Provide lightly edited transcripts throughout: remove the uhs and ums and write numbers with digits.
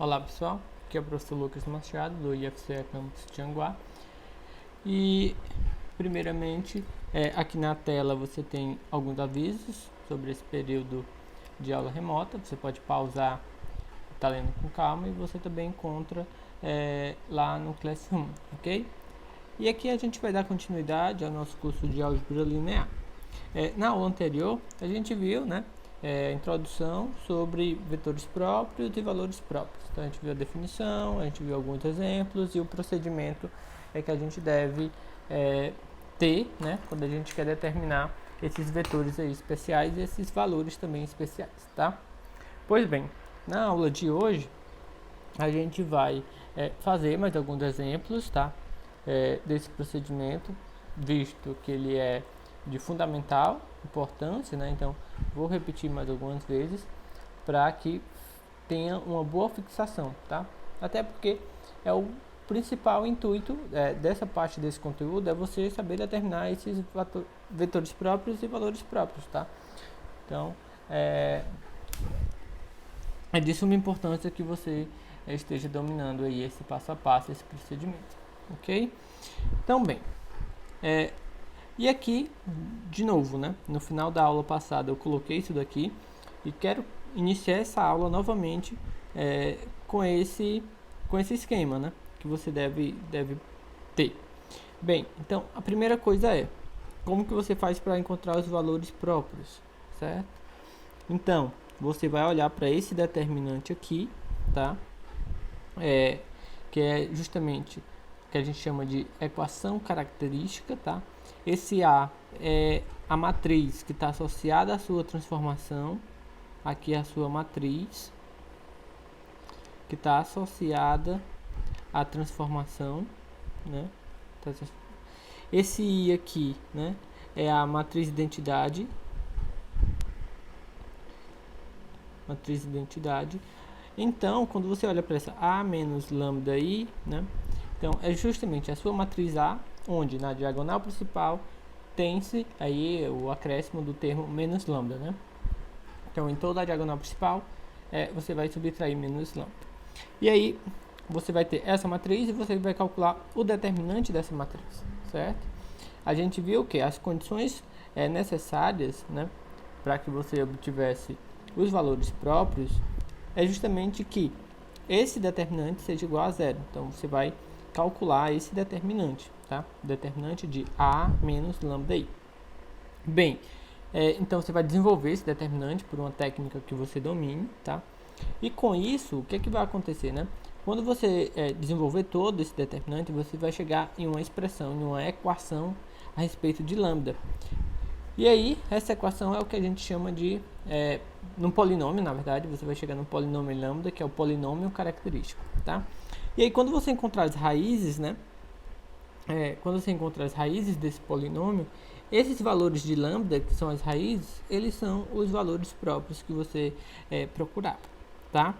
Olá pessoal, aqui é o professor Lucas Machado do IFCE Campus Tianguá. E primeiramente, aqui na tela você tem alguns avisos sobre esse período de aula remota. Você pode pausar, tá lendo com calma, e você também encontra lá no Classroom, ok? E aqui a gente vai dar continuidade ao nosso curso de álgebra linear. Na aula anterior a gente viu, né, introdução sobre vetores próprios e valores próprios. Então a gente viu a definição, a gente viu alguns exemplos e o procedimento que a gente deve ter, né, quando a gente quer determinar esses vetores aí especiais e esses valores também especiais, tá? Pois bem, na aula de hoje a gente vai fazer mais alguns exemplos, tá? Desse procedimento, visto que ele é de fundamental importância, né? Então vou repetir mais algumas vezes para que tenha uma boa fixação, tá? Até porque é o principal intuito dessa parte desse conteúdo é você saber determinar esses vetores próprios e valores próprios, tá? Então é de suma importância que você esteja dominando aí esse passo a passo, esse procedimento, ok? Então bem, e aqui, de novo, né, no final da aula passada eu coloquei isso daqui e quero iniciar essa aula novamente com esse esquema, né, que você deve ter. Bem, então a primeira coisa é como que você faz para encontrar os valores próprios, certo? Então, você vai olhar para esse determinante aqui, tá? Que é justamente o que a gente chama de equação característica, tá? Esse A é a matriz que está associada à sua transformação. Aqui é a sua matriz que está associada à transformação, né? Esse I aqui, né, é a matriz identidade. Matriz identidade. Então, quando você olha para essa A menos lambda I, né? Então, é justamente a sua matriz A, onde na diagonal principal tem-se aí o acréscimo do termo menos lambda, né? Então, em toda a diagonal principal, você vai subtrair menos lambda. E aí, você vai ter essa matriz e você vai calcular o determinante dessa matriz, certo? A gente viu que as condições necessárias, né, para que você obtivesse os valores próprios é justamente que esse determinante seja igual a zero. Então, você vai calcular esse determinante, tá? Determinante de A menos lambda I. Bem, então você vai desenvolver esse determinante por uma técnica que você domine, tá? E com isso, o que é que vai acontecer, né? Quando você desenvolver todo esse determinante, você vai chegar em uma expressão, em uma equação a respeito de lambda. E aí, essa equação é o que a gente chama de num polinômio, na verdade, você vai chegar no polinômio lambda, que é o polinômio característico, tá? E aí, quando você encontrar as raízes, né? Quando você encontrar as raízes desse polinômio, esses valores de lambda, que são as raízes, eles são os valores próprios que você procurar, tá?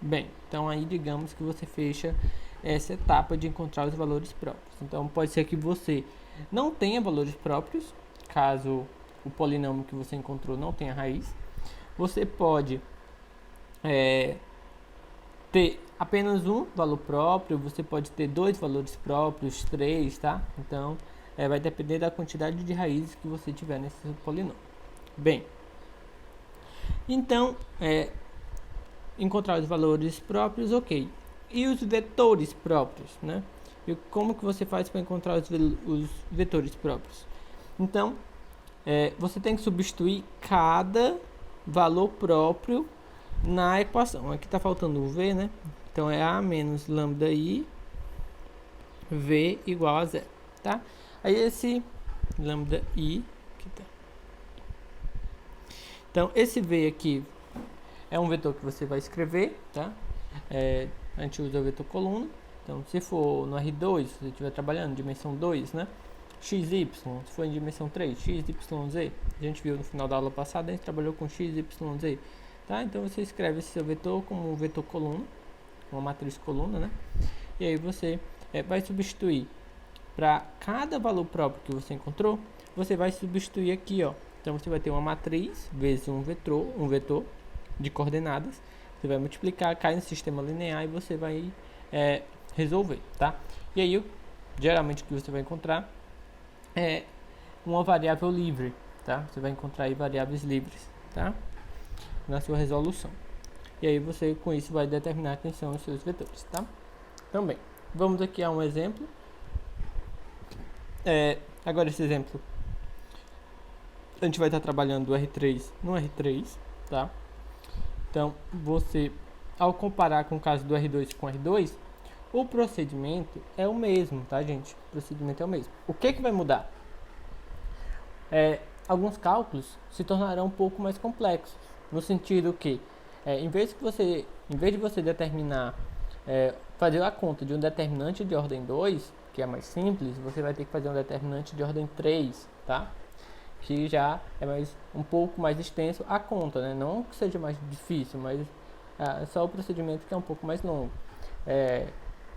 Bem, então aí digamos que você fecha essa etapa de encontrar os valores próprios. Então, pode ser que você não tenha valores próprios, caso o polinômio que você encontrou não tenha raiz. Você pode ter apenas um valor próprio, você pode ter dois valores próprios, três, tá? Então, vai depender da quantidade de raízes que você tiver nesse polinômio. Bem, então, encontrar os valores próprios, ok. E os vetores próprios, né? E como que você faz para encontrar os vetores próprios? Então, você tem que substituir cada valor próprio na equação. Aqui está faltando o V, né? Então, é A menos lambda I, V igual a zero, tá? Aí, esse lambda I, aqui tá. Então, esse V aqui é um vetor que você vai escrever, tá? A gente usa o vetor coluna. Então, se for no R2, se você estiver trabalhando dimensão 2, né? XY, se for em dimensão 3, XYZ. A gente viu no final da aula passada, a gente trabalhou com XYZ. Tá? Então, você escreve esse seu vetor como um vetor coluna, uma matriz coluna, né? E aí você vai substituir para cada valor próprio que você encontrou, você vai substituir aqui, ó. Então, você vai ter uma matriz vezes um vetor de coordenadas. Você Você vai multiplicar, cai no sistema linear e você vai resolver, tá? E aí, geralmente o que você vai encontrar é uma variável livre, tá? Você vai encontrar aí variáveis livres, tá? Na sua resolução. E aí você, com isso, vai determinar quem são os seus vetores, tá? Também, vamos aqui a um exemplo. Agora esse exemplo, a gente vai estar trabalhando o R3 no R3, tá? Então, você, ao comparar com o caso do R2 com o R2, o procedimento é o mesmo, tá, gente? O procedimento é o mesmo. O que vai mudar? Alguns cálculos se tornarão um pouco mais complexos, no sentido que, em vez de você determinar, fazer a conta de um determinante de ordem 2, que é mais simples, você vai ter que fazer um determinante de ordem 3, tá? Que já é um pouco mais extenso a conta, né? Não que seja mais difícil, mas só o procedimento que é um pouco mais longo.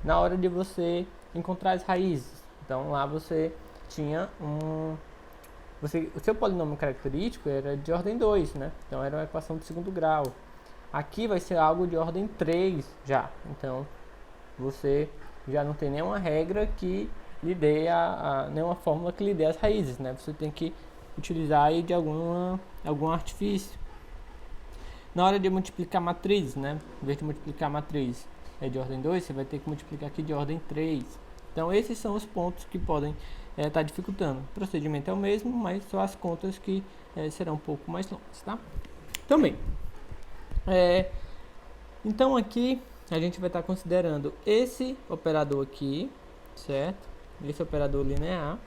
Na hora de você encontrar as raízes, então lá você tinha o seu polinômio característico era de ordem 2, né? Então era uma equação de segundo grau. Aqui vai ser algo de ordem 3 já. Então você já não tem nenhuma regra que lhe dê nenhuma fórmula que lhe dê as raízes, né? Você tem que utilizar aí de algum artifício. Na hora de multiplicar matrizes, né? Em vez de multiplicar a matriz de ordem 2, você vai ter que multiplicar aqui de ordem 3. Então esses são os pontos que podem estar dificultando. O procedimento é o mesmo, mas só as contas que serão um pouco mais longas, tá? Também. Então aqui a gente vai estar considerando esse operador aqui, certo? Esse operador linear.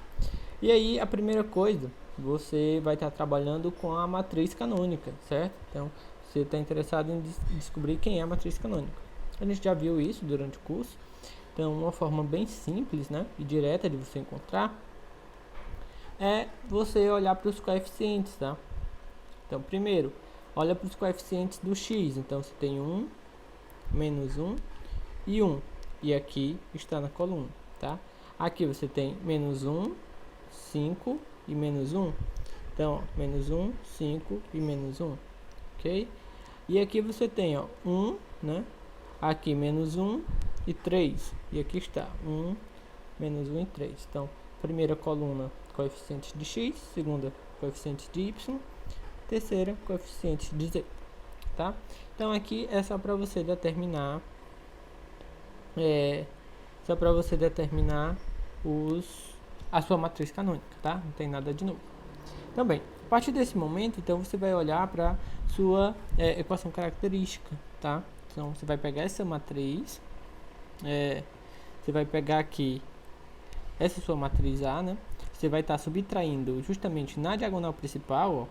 E aí a primeira coisa, você vai estar trabalhando com a matriz canônica, certo? Então você está interessado em descobrir quem é a matriz canônica. A gente já viu isso durante o curso. Então uma forma bem simples, né, e direta de você encontrar é você olhar para os coeficientes, tá? Então primeiro, olha para os coeficientes do x. Então você tem 1, menos 1 e 1. E aqui está na coluna, tá? Aqui você tem menos 1, 5 e menos 1. Então, ó, menos 1, 5 e menos 1. Ok? E aqui você tem, ó, 1, né? Aqui menos 1 e 3. E aqui está 1, menos 1 e 3. Então, primeira coluna, coeficiente de x. Segunda, coeficiente de y. Terceira, coeficiente de z. Tá? Então aqui é só para você determinar a sua matriz canônica, tá? Não tem nada de novo. Também, a partir desse momento, então você vai olhar para sua equação característica, tá? Então você vai pegar essa matriz, você vai pegar aqui essa sua matriz A, né? Você vai estar subtraindo justamente na diagonal principal, ó,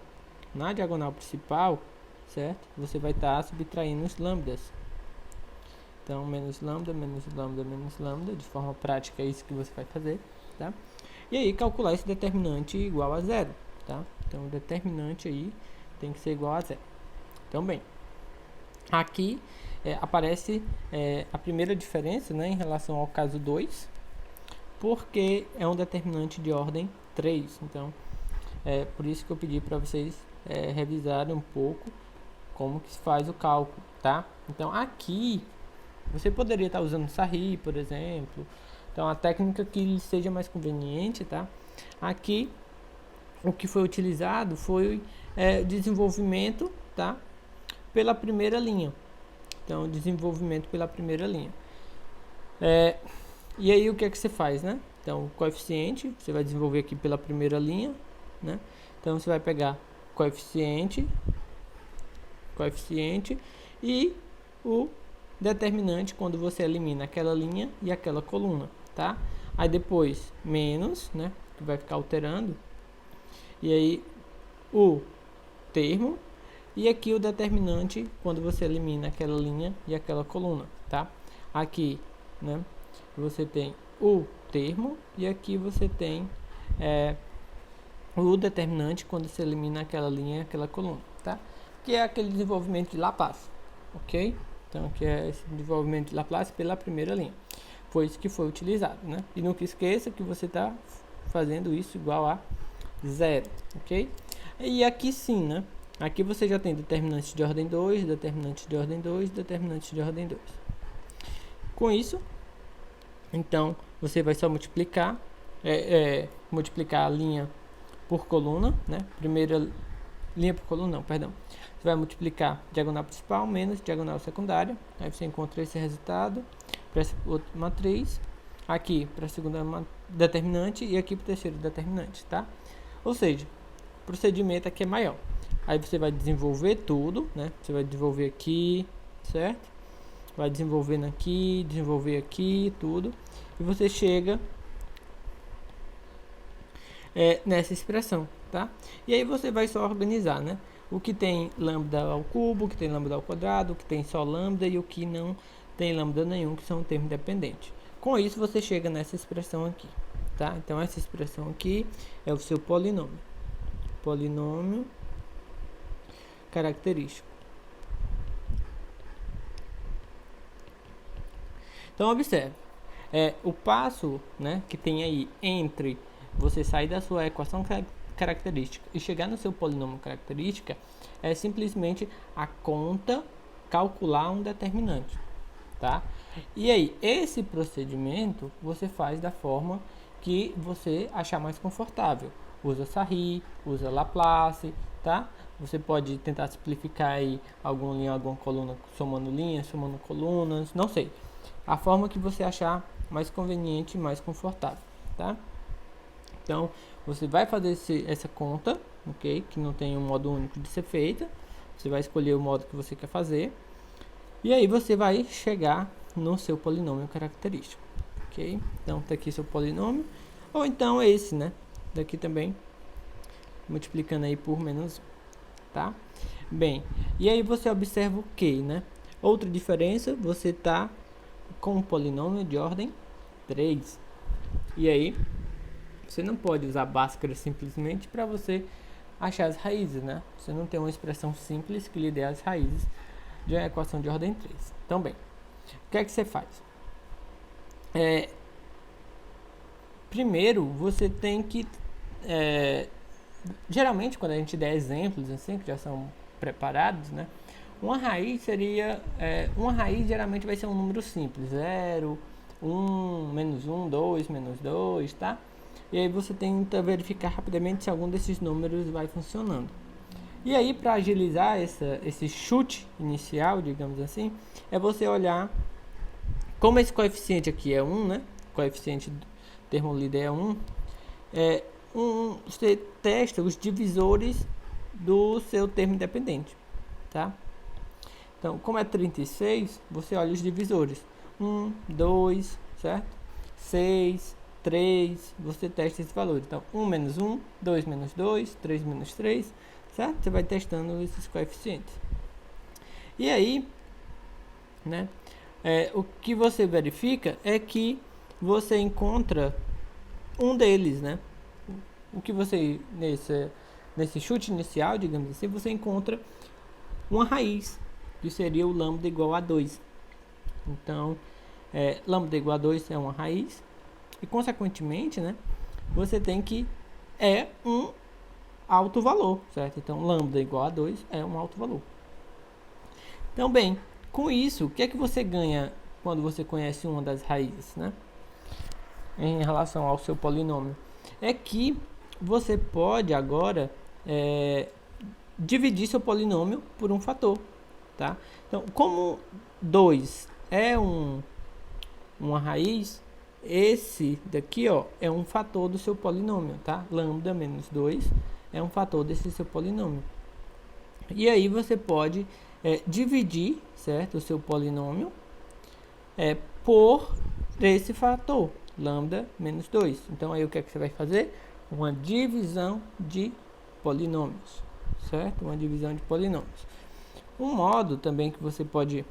na diagonal principal, certo? Você vai estar subtraindo os lambdas. Então, menos lambda, menos lambda, menos lambda. De forma prática, é isso que você vai fazer, tá? E aí, calcular esse determinante igual a zero, tá? Então, o determinante aí tem que ser igual a zero. Então, bem, aqui aparece a primeira diferença, né, em relação ao caso 2, porque é um determinante de ordem 3. Então, por isso que eu pedi para vocês revisarem um pouco como que se faz o cálculo, tá? Então aqui você poderia estar usando Sarri, por exemplo. Então a técnica que lhe seja mais conveniente, tá? Aqui o que foi utilizado foi desenvolvimento, tá? Pela primeira linha. Então desenvolvimento pela primeira linha. E aí o que é que você faz, né? Então o coeficiente você vai desenvolver aqui pela primeira linha, né? Então você vai pegar coeficiente e o determinante quando você elimina aquela linha e aquela coluna, tá? Aí depois menos, né, que vai ficar alterando, e aí o termo, e aqui o determinante quando você elimina aquela linha e aquela coluna, tá? Aqui, né, você tem o termo e aqui você tem o determinante quando você elimina aquela linha e aquela coluna, tá? Que é aquele desenvolvimento de Laplace, ok? Então, que é esse desenvolvimento de Laplace pela primeira linha. Foi isso que foi utilizado, né? E nunca esqueça que você está fazendo isso igual a zero, ok? E aqui sim, né? Aqui você já tem determinantes de ordem 2, determinantes de ordem 2, determinantes de ordem 2. Com isso, então, você vai só multiplicar, multiplicar a linha por coluna, né? Primeira linha por coluna, não, perdão. Você vai multiplicar diagonal principal menos diagonal secundária. Aí você encontra esse resultado para essa outra matriz. Aqui para a segunda determinante e aqui para o terceiro determinante, tá? Ou seja, o procedimento aqui é maior. Aí você vai desenvolver tudo, né? Você vai desenvolver aqui, certo? Vai desenvolvendo aqui, desenvolver aqui, tudo. E você chega nessa expressão, tá? E aí você vai só organizar, né? O que tem lambda ao cubo, o que tem lambda ao quadrado, o que tem só lambda e o que não tem lambda nenhum, que são um termo independente. Com isso você chega nessa expressão aqui, tá? Então essa expressão aqui é o seu polinômio. Polinômio característico. Então observe, o passo, né, que tem aí entre você sair da sua equação característica e chegar no seu polinômio característica é simplesmente a conta calcular um determinante, tá? E aí, esse procedimento você faz da forma que você achar mais confortável. Usa Sarri, usa Laplace, tá? Você pode tentar simplificar aí alguma linha, alguma coluna somando linhas, somando colunas, não sei. A forma que você achar mais conveniente e mais confortável, tá? Então, você vai fazer essa conta, ok? Que não tem um modo único de ser feita. Você vai escolher o modo que você quer fazer. E aí você vai chegar no seu polinômio característico, ok? Então, tá aqui seu polinômio. Ou então é esse, né? Daqui também, multiplicando aí por menos 1, tá? Bem, e aí você observa o que, né? Outra diferença, você tá com um polinômio de ordem 3. E aí, você não pode usar Bhaskara simplesmente para você achar as raízes, né? Você não tem uma expressão simples que lhe dê as raízes de uma equação de ordem 3. Então, bem, o que é que você faz? Primeiro, você tem que... geralmente, quando a gente der exemplos assim, que já são preparados, né? Uma raiz seria... uma raiz geralmente vai ser um número simples. 0, 1, menos 1, 2, menos 2, tá? E aí você tenta verificar rapidamente se algum desses números vai funcionando. E aí, para agilizar esse chute inicial, digamos assim, é você olhar como esse coeficiente aqui é 1, né? O coeficiente do termo líder é 1. Você testa os divisores do seu termo independente, tá? Então, como é 36, você olha os divisores. 1, 2, certo? 6, 3, você testa esse valor. Então, 1 menos 1, 2 menos 2, 3 menos 3, certo? Você vai testando esses coeficientes. E aí, né? O que você verifica é que você encontra um deles, né? O que você, nesse chute inicial, digamos assim, você encontra uma raiz, que seria o lambda igual a 2. Então, lambda igual a 2 é uma raiz. E, consequentemente, né, você tem que um alto valor, certo? Então, lambda igual a 2 é um alto valor. Então, bem, com isso, o que é que você ganha quando você conhece uma das raízes, né? Em relação ao seu polinômio? É que você pode agora dividir seu polinômio por um fator, tá? Então, como 2 é uma raiz, esse daqui, ó, é um fator do seu polinômio, tá? Lambda menos 2 é um fator desse seu polinômio. E aí você pode dividir, certo? O seu polinômio por esse fator, lambda menos 2. Então, aí o que é que você vai fazer? Uma divisão de polinômios, certo? Uma divisão de polinômios. Um modo também que você pode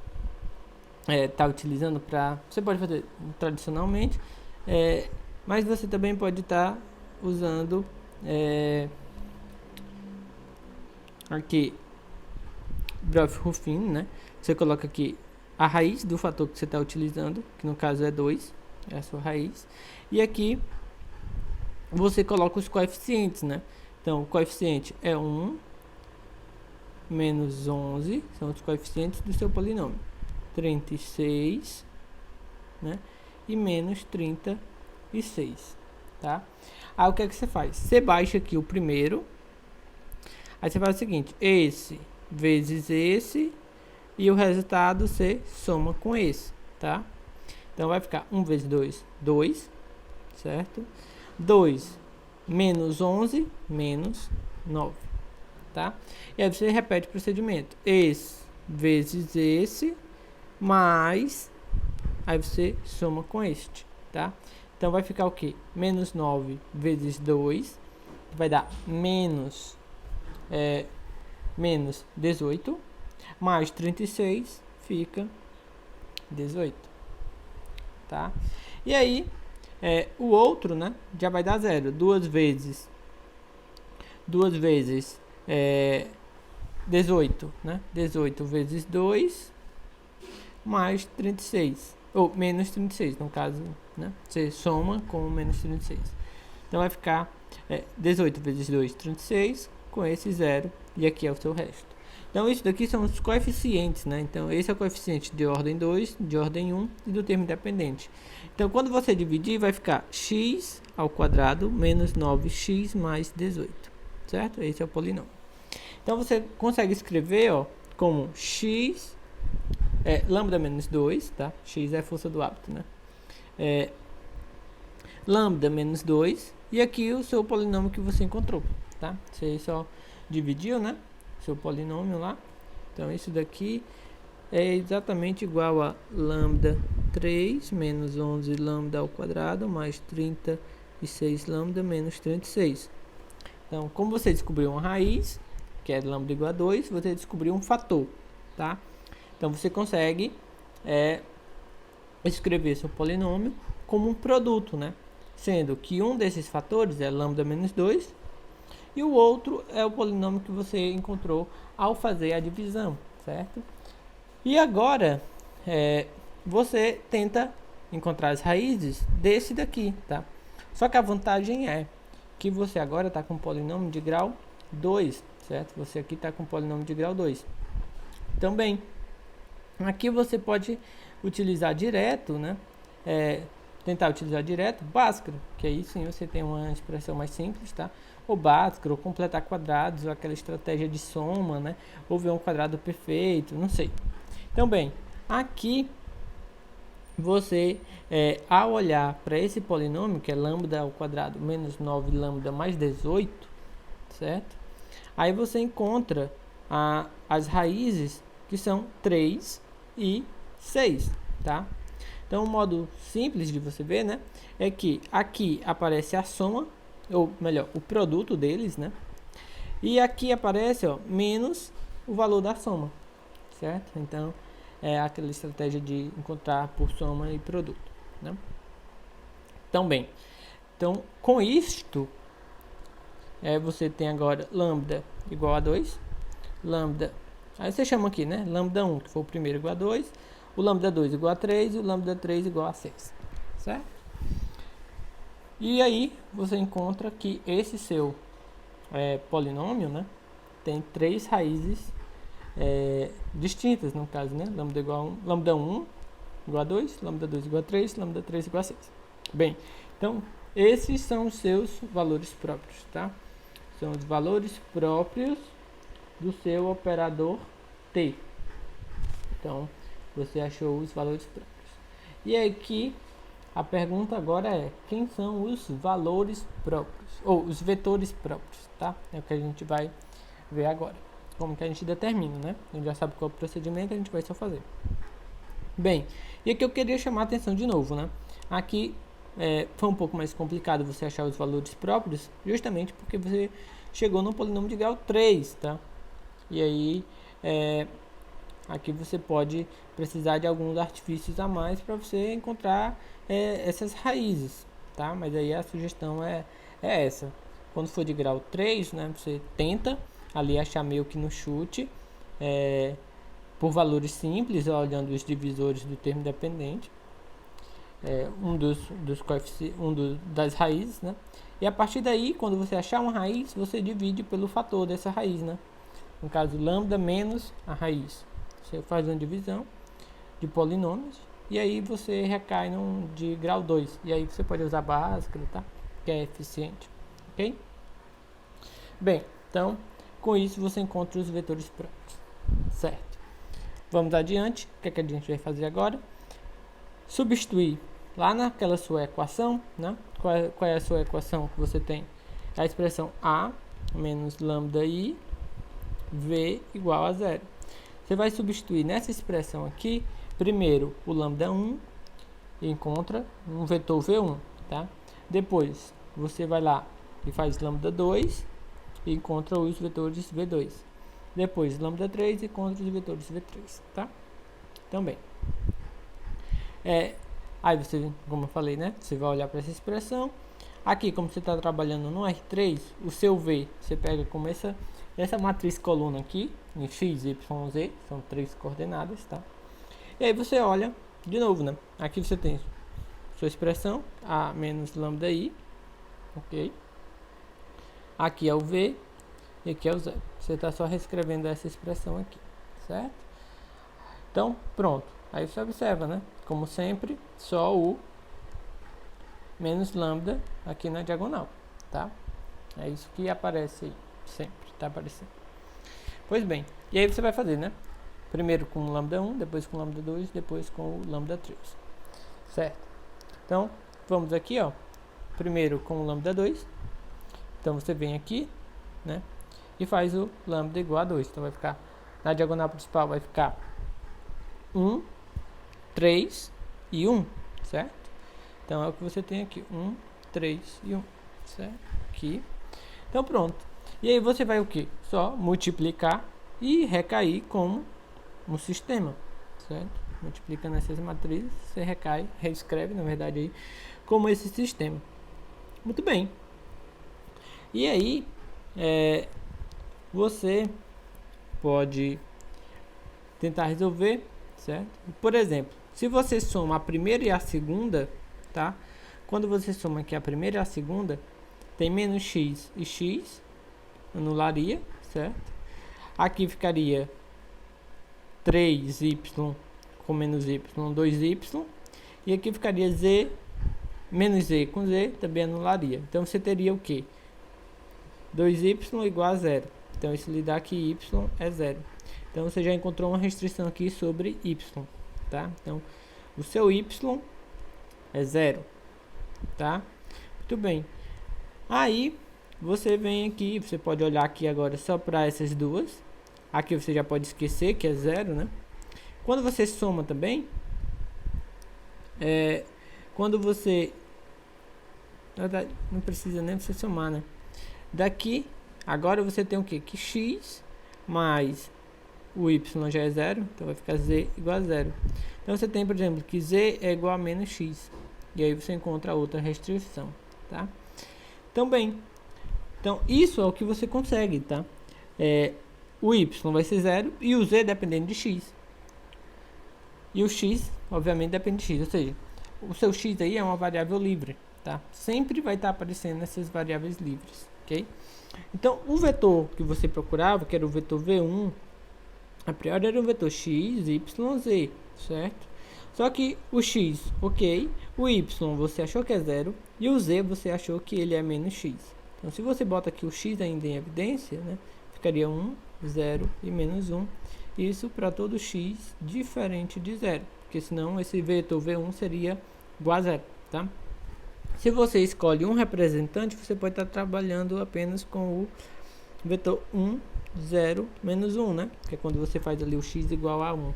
estar utilizando para... Você pode fazer tradicionalmente, mas você também pode estar usando aqui Bruff-Ruffin, né? Você coloca aqui a raiz do fator que você está utilizando, que no caso é 2, é a sua raiz. E aqui você coloca os coeficientes, né? Então, o coeficiente é 1, menos 11 são os coeficientes do seu polinômio. 36, né? E menos 36, tá? Aí o que é que você faz? Você baixa aqui o primeiro. Aí você faz o seguinte: esse vezes esse, e o resultado você soma com esse, tá? Então vai ficar 1 vezes 2, 2, certo? 2 menos 11, menos 9, tá? E aí você repete o procedimento: esse vezes esse, mais, aí você soma com este, tá? Então vai ficar o que? Menos 9 vezes 2, vai dar menos 18, mais 36, fica 18, tá? E aí, o outro, né, já vai dar 0. 2 vezes 18, né? 18 vezes 2, mais 36, ou menos 36, no caso, né? Você soma com menos 36. Então vai ficar 18 vezes 2, 36, com esse 0, e aqui é o seu resto. Então isso daqui são os coeficientes, né? Então esse é o coeficiente de ordem 2, de ordem 1 e do termo independente. Então quando você dividir, vai ficar x ao quadrado menos 9x mais 18, certo? Esse é o polinômio. Então você consegue escrever, ó, como x lambda menos 2, tá? X é a força do hábito, né? Lambda menos 2, e aqui o seu polinômio que você encontrou, tá? Você só dividiu, né? Seu polinômio lá. Então isso daqui é exatamente igual a lambda 3 menos 11 lambda ao quadrado mais 36 lambda menos 36. Então, como você descobriu uma raiz, que é lambda igual a 2, você descobriu um fator, tá? Então você consegue escrever seu polinômio como um produto, né? Sendo que um desses fatores é lambda menos 2 e o outro é o polinômio que você encontrou ao fazer a divisão, certo? E agora você tenta encontrar as raízes desse daqui, tá? Só que a vantagem é que você agora está com um polinômio de grau 2, certo? Você aqui está com um polinômio de grau 2. Também, aqui você pode utilizar direto, né? Tentar utilizar direto Bhaskara, que aí sim você tem uma expressão mais simples, tá? Ou Bhaskara, ou completar quadrados, ou aquela estratégia de soma, né? Ou ver um quadrado perfeito, não sei. Então, bem, aqui você, ao olhar para esse polinômio, que é lambda ao quadrado menos 9 lambda mais 18, certo? Aí você encontra as raízes, que são 3 e 6, tá? Então, o modo simples de você ver, né, é que aqui aparece a soma, ou melhor, o produto deles, né? E aqui aparece, ó, menos o valor da soma, certo? Então, é aquela estratégia de encontrar por soma e produto, né? Então, bem, então, com isto, você tem agora lambda igual a 2, lambda, aí você chama aqui, né, lambda 1, que foi o primeiro, igual a 2, o lambda 2 igual a 3 e o lambda 3 igual a 6, certo? E aí você encontra que esse seu polinômio, né, tem 3 raízes distintas, no caso, né, lambda igual a 1, lambda 1 igual a 2, lambda 2 igual a 3, lambda 3 igual a 6. Bem, então esses são os seus valores próprios, tá? São os valores próprios do seu operador T. Então, você achou os valores próprios. E aqui, a pergunta agora é: quem são os valores próprios? Ou os vetores próprios, tá? É o que a gente vai ver agora. Como que a gente determina, né? A gente já sabe qual é o procedimento, a gente vai só fazer. Bem, e aqui eu queria chamar a atenção de novo, né? Aqui foi um pouco mais complicado você achar os valores próprios, justamente porque você chegou no polinômio de grau 3, tá? E aí, aqui você pode precisar de alguns artifícios a mais para você encontrar essas raízes, tá? Mas aí a sugestão é essa. Quando for de grau 3, né, você tenta ali achar meio que no chute, por valores simples, olhando os divisores do termo dependente, das raízes, né? E a partir daí, quando você achar uma raiz, você divide pelo fator dessa raiz, né? no caso lambda menos a raiz. Você faz uma divisão de polinômios e aí você recai num de grau 2. E aí você pode usar Bhaskara, tá? Que é eficiente, ok? Bem, então com isso você encontra os vetores próprios, certo? Vamos adiante. O que é que a gente vai fazer agora? Substituir lá naquela sua equação, né? Qual é a sua equação que você tem? A expressão A menos lambda I V igual a zero. Você vai substituir nessa expressão aqui, primeiro o lambda 1 e encontra um vetor V1, tá? Depois você vai lá e faz lambda 2 e encontra os vetores V2. Depois lambda 3 e encontra os vetores V3, tá? Também. Aí você, como eu falei, né? Você vai olhar para essa expressão. Aqui, como você está trabalhando no R3, o seu V, você pega como essa matriz coluna aqui, em X, Y, Z, são 3 coordenadas, tá? E aí você olha, de novo, né? Aqui você tem sua expressão, A menos lambda I, ok? Aqui é o V, e aqui é o zero. Você está só reescrevendo essa expressão aqui, certo? Então, pronto. Aí você observa, né? Como sempre, só o menos lambda aqui na diagonal, tá? É isso que aparece aí, sempre, tá aparecendo. Pois bem, e aí você vai fazer, né? Primeiro com o lambda 1, depois com o lambda 2, depois com o lambda 3, certo? Então, vamos aqui, ó. Primeiro com o lambda 2. Então, você vem aqui, né? E faz o lambda igual a 2. Então, vai ficar, na diagonal principal, vai ficar 1, 3 e 1, certo? Então, é o que você tem aqui, 1, 3 e 1, certo? Aqui. Então, pronto. E aí, você vai o quê? Só multiplicar e recair como um sistema, certo? Multiplicando essas matrizes, você recai, reescreve, na verdade, aí, como esse sistema. Muito bem. E aí, você pode tentar resolver, certo? Por exemplo, se você soma a primeira e a segunda, tá? Quando você soma aqui a primeira e a segunda, tem menos x e x, anularia, certo? Aqui ficaria 3y com menos y, 2y. E aqui ficaria z, menos z com z, também anularia. Então, você teria o quê? 2y igual a zero. Então, isso lhe dá que y é zero. Então, você já encontrou uma restrição aqui sobre y, tá? Então, o seu y é zero, tá? Muito bem. Aí, você vem aqui, você pode olhar aqui agora só para essas duas. Aqui você já pode esquecer que é zero, né? Quando você soma também, quando você... Não precisa nem você somar, né? Daqui, agora você tem o quê? Que x mais o y já é zero, então vai ficar z igual a zero. Então você tem, por exemplo, que z é igual a menos x. E aí você encontra outra restrição, tá? Então, bem, então isso é o que você consegue, tá? O y vai ser zero e o z dependendo de x. E o x, obviamente, depende de x, ou seja, o seu x aí é uma variável livre, tá? Sempre vai estar aparecendo essas variáveis livres, ok? Então, o vetor que você procurava, que era o vetor V1, a priori era o vetor x, y, z, certo? Só que o x, ok, o y você achou que é zero e o z você achou que ele é menos x. Então, se você bota aqui o x ainda em evidência, né, ficaria 1, 0 e menos 1. Isso para todo x diferente de zero, porque senão esse vetor V1 seria igual a zero, tá? Se você escolhe um representante, você pode estar trabalhando apenas com o vetor 1, 0, menos 1, né? Que é quando você faz ali o x igual a 1,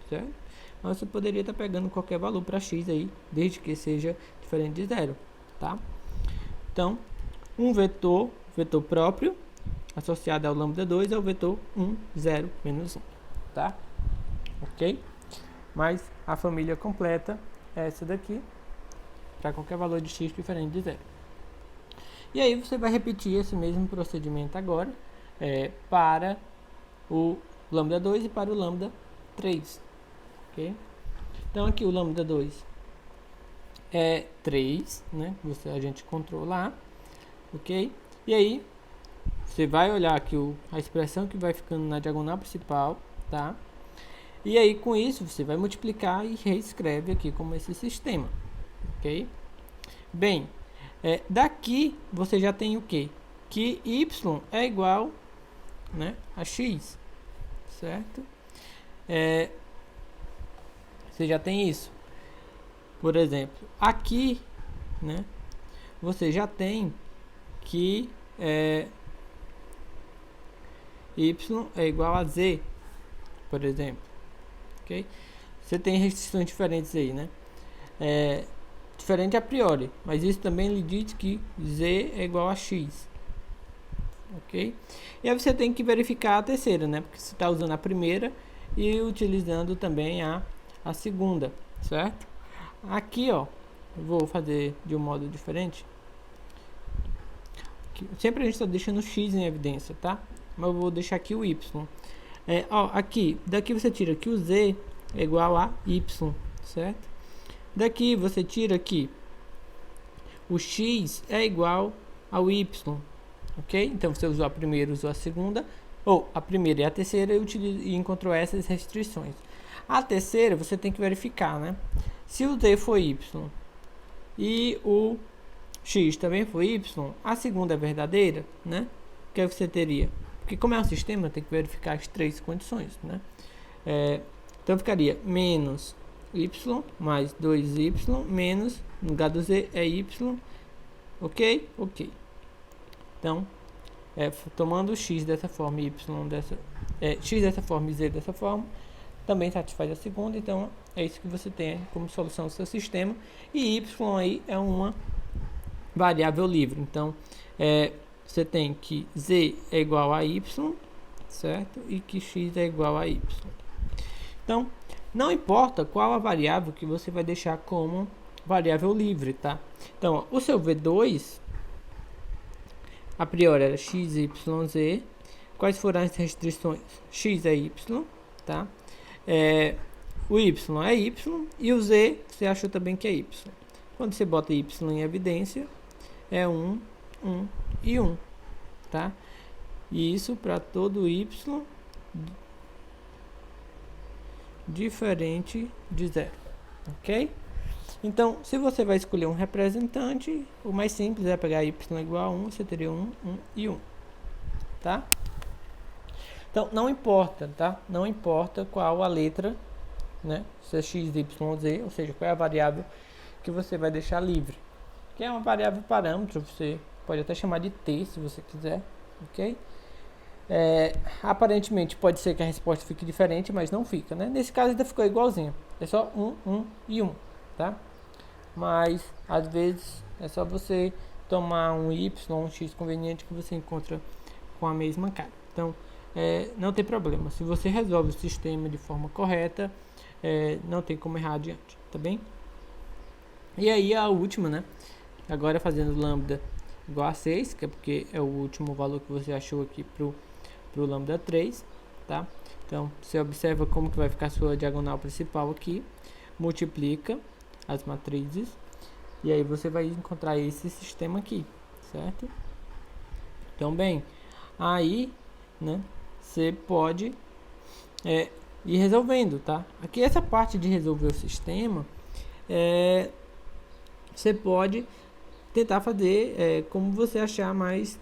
certo? Mas você poderia estar pegando qualquer valor para x aí, desde que seja diferente de zero, tá? Então, um vetor próprio, associado ao lambda 2, é o vetor 1, 0, menos 1, tá? Ok? Mas a família completa é essa daqui, para qualquer valor de x diferente de zero. E aí você vai repetir esse mesmo procedimento agora para o lambda 2 e para o lambda 3. Ok? Então aqui o lambda 2 é 3, né? A gente encontrou lá. Ok? E aí você vai olhar aqui a expressão que vai ficando na diagonal principal, tá? E aí com isso você vai multiplicar e reescreve aqui como esse sistema, ok? Bem, daqui você já tem o que? Que y é igual, né, a x, certo? Você já tem isso. Por exemplo, aqui, né, você já tem que y é igual a z, por exemplo, ok? Você tem restrições diferentes aí, né? Diferente a priori, mas isso também lhe diz que z é igual a x, ok? E aí você tem que verificar a terceira, né? Porque você está usando a primeira e utilizando também a segunda, certo? Aqui, ó, eu vou fazer de um modo diferente. Sempre a gente está deixando o x em evidência, tá? Mas eu vou deixar aqui o y. Aqui, daqui você tira que o z é igual a y, certo? Daqui você tira que o x é igual ao y, ok? Então você usou a primeira, usou a segunda, ou a primeira e a terceira e encontrou essas restrições. A terceira você tem que verificar, né? Se o z for y e o x também for y, a segunda é verdadeira, né? O que você teria? Porque como é um sistema, tem que verificar as três condições, né? Então ficaria menos y mais 2y menos, no lugar do z é y, ok? Ok. Então, tomando x dessa forma e x dessa forma e z dessa forma, também satisfaz a segunda. Então é isso que você tem como solução do seu sistema. E y aí é uma variável livre. Então você tem que z é igual a y, certo? E que x é igual a y. Então não importa qual a variável que você vai deixar como variável livre, tá? Então ó, o seu v2 a priori era x, y, z. Quais foram as restrições? X é y, tá? O y é y e o z você achou também que é y. Quando você bota y em evidência, é 1, 1 e 1, tá? E isso para todo y diferente de 0, ok? Então, se você vai escolher um representante, o mais simples é pegar y igual a 1, você teria 1, 1 e 1, tá? Então, não importa, tá? Não importa qual a letra, né? Se é x, y, z, ou seja, qual é a variável que você vai deixar livre. Que é uma variável parâmetro, você pode até chamar de t, se você quiser, ok? Aparentemente pode ser que a resposta fique diferente, mas não fica, né? Nesse caso ainda ficou igualzinho. É só 1, 1 e 1, tá? Mas às vezes é só você tomar um y, um x conveniente que você encontra com a mesma cara. Então não tem problema. Se você resolve o sistema de forma correta, não tem como errar adiante, tá bem? E aí a última, né? Agora fazendo lambda igual a 6, que é porque é o último valor que você achou aqui pro lambda 3, tá? Então você observa como que vai ficar a sua diagonal principal aqui, multiplica as matrizes e aí você vai encontrar esse sistema aqui, certo? Então bem, aí, né, você pode ir resolvendo, tá? Aqui essa parte de resolver o sistema, você pode tentar fazer como você achar mais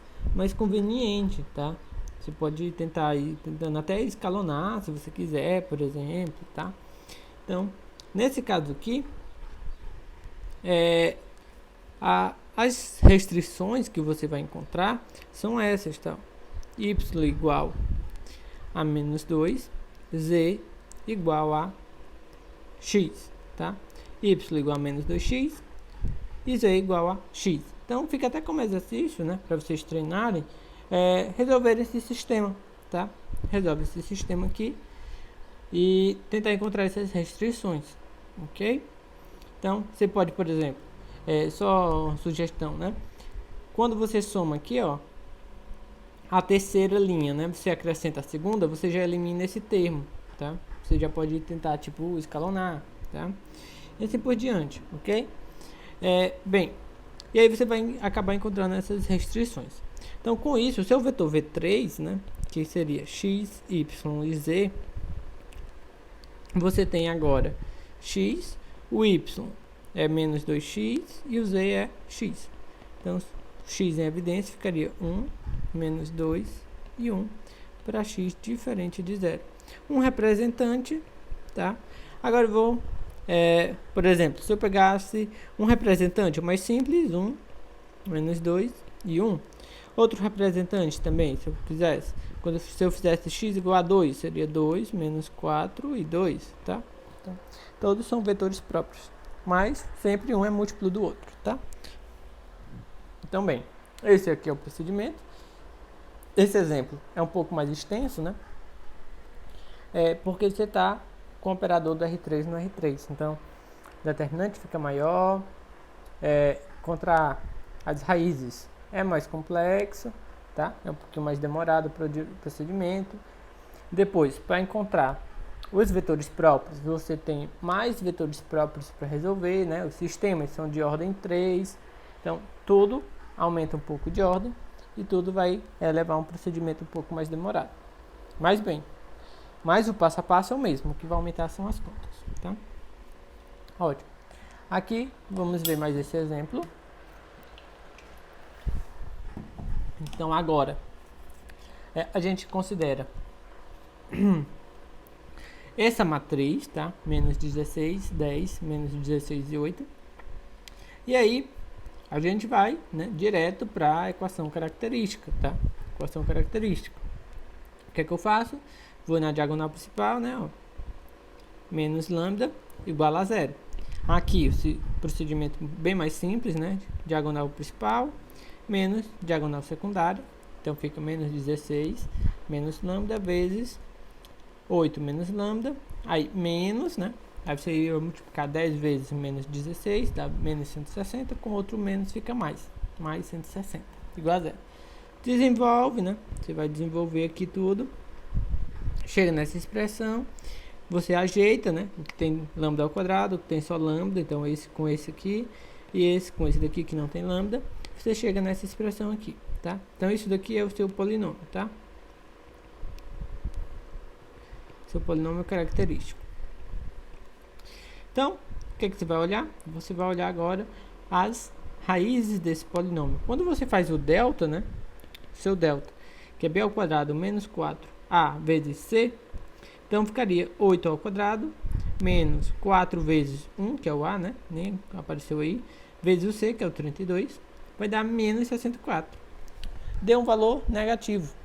conveniente, tá? Você pode tentar ir tentando até escalonar, se você quiser, por exemplo, tá? Então, nesse caso aqui, as restrições que você vai encontrar são essas, tá? Y igual a menos 2, z igual a x, tá? Y igual a menos 2x e z igual a x. Então fica até como exercício, né, para vocês treinarem, resolver esse sistema, tá? Resolve esse sistema aqui e tentar encontrar essas restrições, ok? Então você pode, por exemplo, só uma sugestão, né? Quando você soma aqui, ó, a terceira linha, né? Você acrescenta a segunda, você já elimina esse termo, tá? Você já pode tentar, tipo, escalonar, tá? E assim por diante, ok? Bem, e aí você vai acabar encontrando essas restrições. Então, com isso, o seu vetor V3, né, que seria x, y e z, você tem agora x, o y é menos 2x e o z é x. Então, x em evidência ficaria 1, menos 2 e 1 para x diferente de zero. Um representante, tá? Agora eu vou, por exemplo, se eu pegasse um representante mais simples, 1, menos 2 e 1. Outro representante também, se eu fizesse x igual a 2, seria 2 menos 4 e 2, tá? Então, todos são vetores próprios, mas sempre um é múltiplo do outro, tá? Então, bem, esse aqui é o procedimento. Esse exemplo é um pouco mais extenso, né? Porque você está com o operador do R3 no R3. Então, o determinante fica maior. Contra as raízes é mais complexo, tá? É um pouquinho mais demorado o procedimento. Depois, para encontrar os vetores próprios, você tem mais vetores próprios para resolver, né? Os sistemas são de ordem 3. Então, tudo aumenta um pouco de ordem e tudo vai levar a um procedimento um pouco mais demorado. Mas bem, mas o passo a passo é o mesmo, o que vai aumentar são as contas, tá? Ótimo. Aqui, vamos ver mais esse exemplo. Então, agora, a gente considera essa matriz, tá? Menos 16, 10, menos 16 e 8. E aí, a gente vai, né, direto para a equação característica, tá? Equação característica. O que é que eu faço? Vou na diagonal principal, né? Ó, menos lambda igual a zero. Aqui, esse procedimento bem mais simples, né? Diagonal principal menos diagonal secundária. Então, fica menos 16 menos lambda vezes 8 menos lambda. Aí, menos, né? Aí você ia multiplicar 10 vezes menos 16, dá menos 160. Com outro menos fica mais 160, igual a zero. Desenvolve, né? Você vai desenvolver aqui tudo. Chega nessa expressão, você ajeita, né? O que tem lambda ao quadrado, o que tem só lambda, então esse com esse aqui, e esse com esse daqui que não tem lambda, você chega nessa expressão aqui, tá? Então isso daqui é o seu polinômio, tá? Seu polinômio característico. Então, o que você vai olhar? Você vai olhar agora as raízes desse polinômio. Quando você faz o delta, né? Seu delta, que é b ao quadrado menos 4a vezes c, então ficaria 8 ao quadrado menos 4 vezes 1, que é o a, né? Nem apareceu aí, vezes o c, que é o 32, vai dar menos 64. Deu um valor negativo,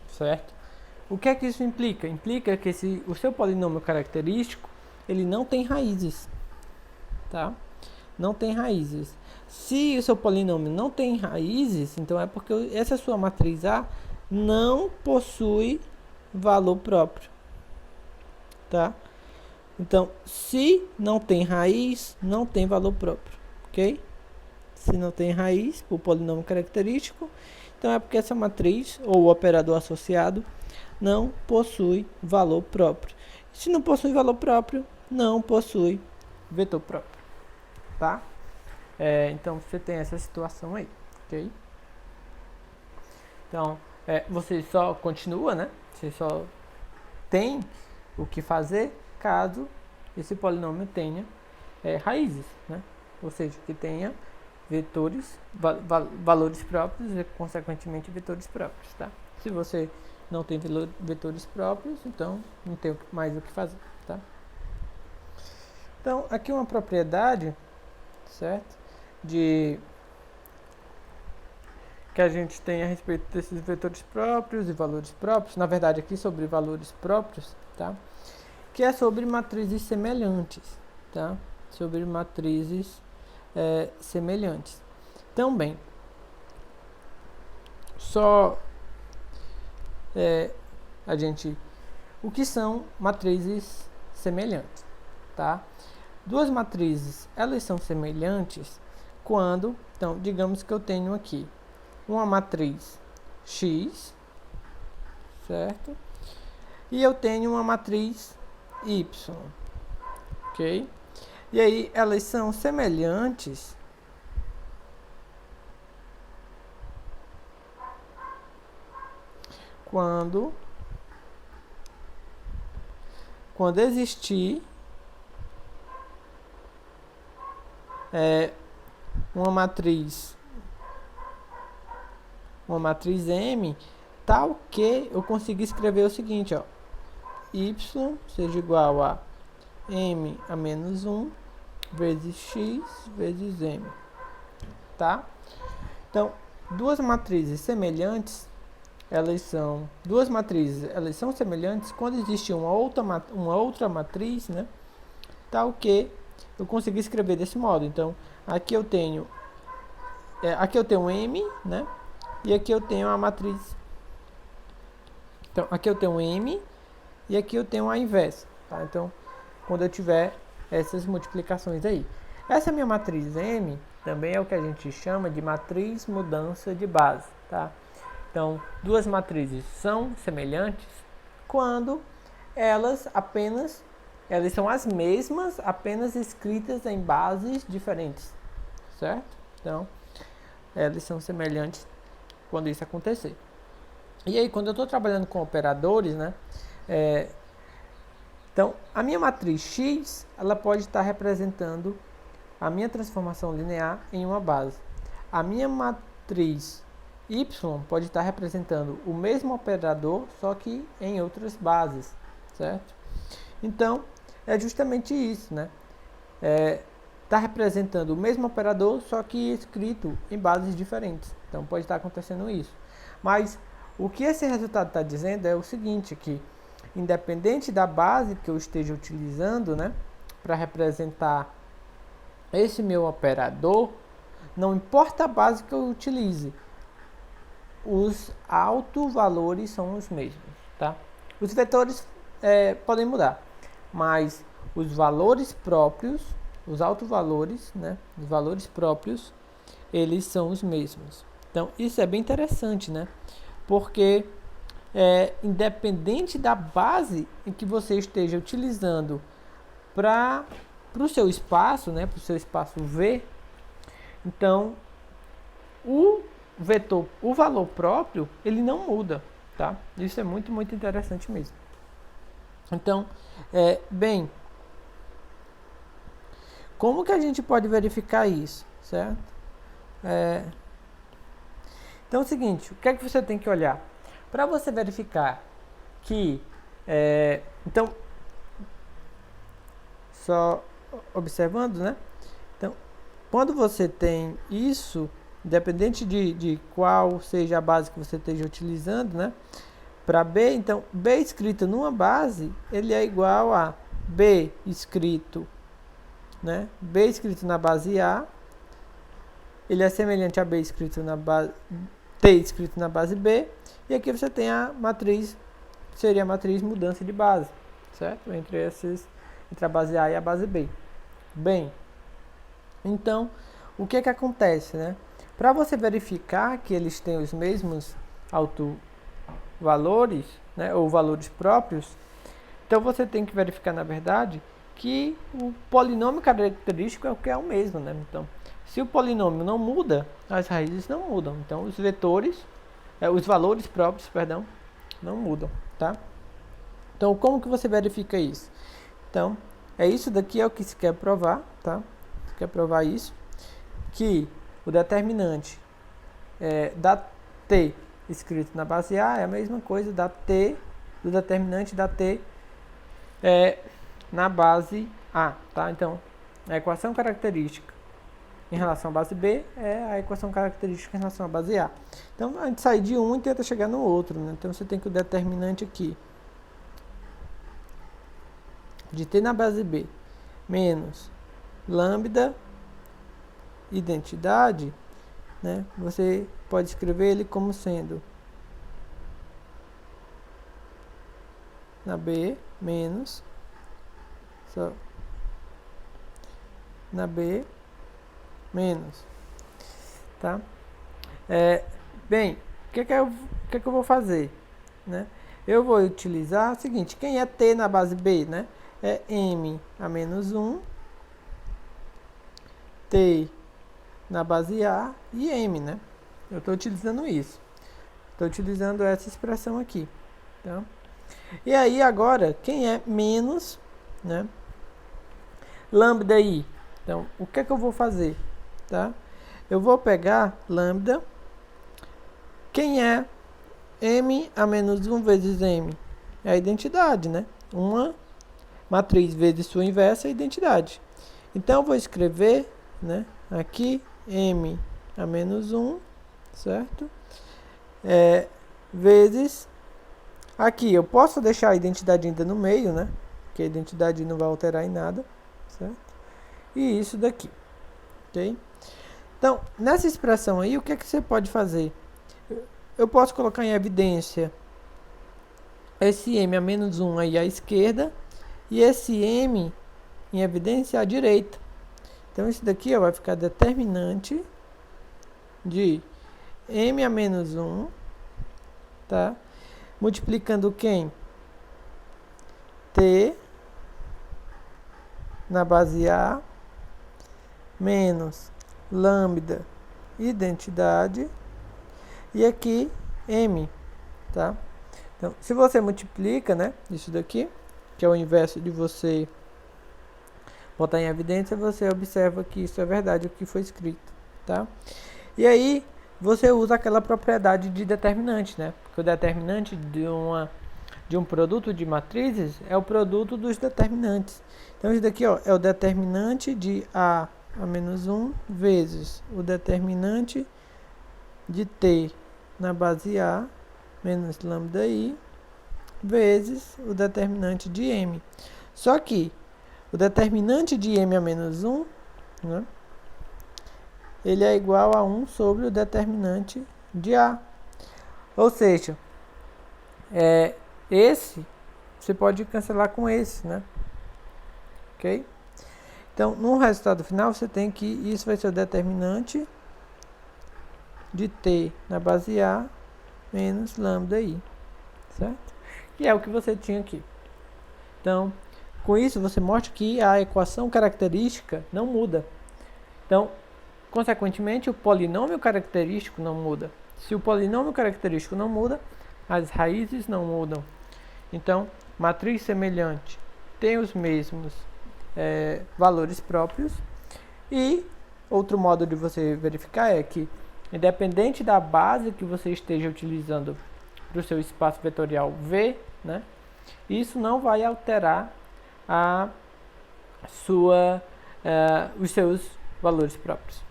certo? O que é que isso implica? Implica que o seu polinômio característico, ele não tem raízes, tá? Não tem raízes. Se o seu polinômio não tem raízes, então é porque essa sua matriz A não possui valor próprio, tá? Então, se não tem raiz, não tem valor próprio, ok? Se não tem raiz, o polinômio característico, então é porque essa matriz, ou o operador associado, não possui valor próprio. Se não possui valor próprio, não possui vetor próprio, tá? Então, você tem essa situação aí, ok? Então, você só continua, né? Você só tem o que fazer caso esse polinômio tenha raízes, né? Ou seja, que tenha vetores, valores próprios e, consequentemente, vetores próprios, tá? Se você não tem vetores próprios, então não tem mais o que fazer, tá? Então, aqui uma propriedade, certo? Que a gente tem a respeito desses vetores próprios e valores próprios, na verdade aqui sobre valores próprios, tá? Que é sobre matrizes semelhantes, tá? Sobre matrizes semelhantes. Também, o que são matrizes semelhantes, tá? Duas matrizes, elas são semelhantes quando, então, digamos que eu tenho aqui uma matriz X, certo? E eu tenho uma matriz Y, ok? E aí, elas são semelhantes quando existir uma matriz M, tal que eu consiga escrever o seguinte, ó, y seja igual a m a menos 1 vezes x vezes m, tá? Então, duas matrizes semelhantes, elas são semelhantes quando existe uma outra matriz, né? Tal que eu consigo escrever desse modo. Então, aqui eu tenho M, né? E aqui eu tenho a matriz. Então, aqui eu tenho M e aqui eu tenho a inversa, tá? Então, quando eu tiver essas multiplicações aí. Essa minha matriz M também é o que a gente chama de matriz mudança de base, tá? Então, duas matrizes são semelhantes quando elas são as mesmas, apenas escritas em bases diferentes, certo? Então, elas são semelhantes quando isso acontecer. E aí, quando eu estou trabalhando com operadores, né? Então, a minha matriz X, ela pode estar representando a minha transformação linear em uma base. A minha matriz Y pode estar representando o mesmo operador, só que em outras bases, certo? Então, é justamente isso, né? Está representando o mesmo operador, só que escrito em bases diferentes. Então, pode estar acontecendo isso. Mas, o que esse resultado está dizendo é o seguinte, que independente da base que eu esteja utilizando, né, para representar esse meu operador, não importa a base que eu utilize, os autovalores são os mesmos, tá? Os vetores podem mudar, mas os valores próprios, os autovalores, né, os valores próprios, eles são os mesmos. Então, isso é bem interessante, né? Porque independente da base em que você esteja utilizando para o seu espaço, né, para o seu espaço V, então o valor próprio, ele não muda, tá? Isso é muito, muito interessante mesmo. Então, bem, como que a gente pode verificar isso, certo? Então é o seguinte, o que é que você tem que olhar? Para você verificar que, então, só observando, né? Então, quando você tem isso, independente de qual seja a base que você esteja utilizando, né? Para B, então, B escrito numa base, ele é igual a B escrito, né? B escrito na base A, ele é semelhante a B escrito na base T escrito na base B, e aqui você tem a matriz, seria a matriz mudança de base, certo? Entre a base A e a base B. Bem, então, o que acontece, né? Para você verificar que eles têm os mesmos autovalores, né, ou valores próprios, então você tem que verificar, na verdade, que o polinômio característico é o que é o mesmo, né? Então, se o polinômio não muda, as raízes não mudam. Então, os vetores, os valores próprios, perdão, não mudam, tá? Então, como que você verifica isso? Então, isso daqui é o que se quer provar, tá? Se quer provar isso, que o determinante da T escrito na base A é a mesma coisa do determinante da T na base A, tá? Então, a equação característica em relação à base B é a equação característica em relação à base A. Então, a gente sai de um e tenta chegar no outro, né? Então, você tem que o determinante aqui de T na base B menos lambda identidade, né? Você pode escrever ele como sendo na B menos na B menos, tá? Bem, o que eu vou fazer, né? Eu vou utilizar o seguinte, quem é T na base B, né? É M a menos 1, T na base A e M, né? Eu estou utilizando isso. Estou utilizando essa expressão aqui, tá? E aí agora, quem é menos, né, lambda i? Então, o que é que eu vou fazer, tá? Eu vou pegar lambda, quem é m a menos 1 vezes m? É a identidade, né? Uma matriz vezes sua inversa é a identidade. Então, eu vou escrever, né, aqui m a menos 1, certo? Vezes, aqui eu posso deixar a identidade ainda no meio, né? Porque a identidade não vai alterar em nada, certo? E isso daqui, ok? Então, nessa expressão aí, o que é que você pode fazer? Eu posso colocar em evidência esse m a menos 1 aí à esquerda e esse m em evidência à direita. Então, isso daqui ó, vai ficar determinante de m a menos 1, tá? Multiplicando quem? T na base A menos lambda identidade e aqui m, tá? Então, se você multiplica, né, isso daqui, que é o inverso de você botar em evidência, você observa que isso é verdade, o que foi escrito, tá? E aí, você usa aquela propriedade de determinante, né? Porque o determinante de um produto de matrizes é o produto dos determinantes. Então, isso daqui ó, é o determinante de a menos 1 vezes o determinante de t na base A menos lambda i vezes o determinante de m. Só que o determinante de m a menos 1, né, ele é igual a 1 sobre o determinante de A. Ou seja, esse você pode cancelar com esse, né? Ok? Então, no resultado final, você tem que isso vai ser o determinante de t na base A menos lambda i, certo? Que é o que você tinha aqui. Então, com isso, você mostra que a equação característica não muda. Então, consequentemente, o polinômio característico não muda. Se o polinômio característico não muda, as raízes não mudam. Então, matriz semelhante tem os mesmos valores próprios. E outro modo de você verificar é que, independente da base que você esteja utilizando para o seu espaço vetorial V, né, isso não vai alterar os seus valores próprios.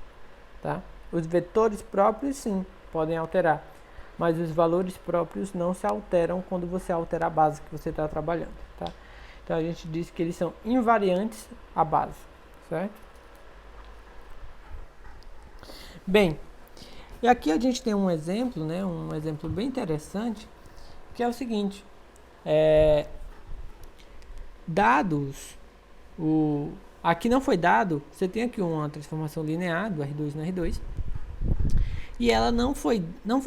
Tá? Os vetores próprios, sim, podem alterar, mas os valores próprios não se alteram quando você alterar a base que você está trabalhando. Tá? Então, a gente diz que eles são invariantes à base, certo? Bem, e aqui a gente tem um exemplo, né, um exemplo bem interessante, que é o seguinte, dados, aqui não foi dado, você tem aqui uma transformação linear do R2 no R2, e ela não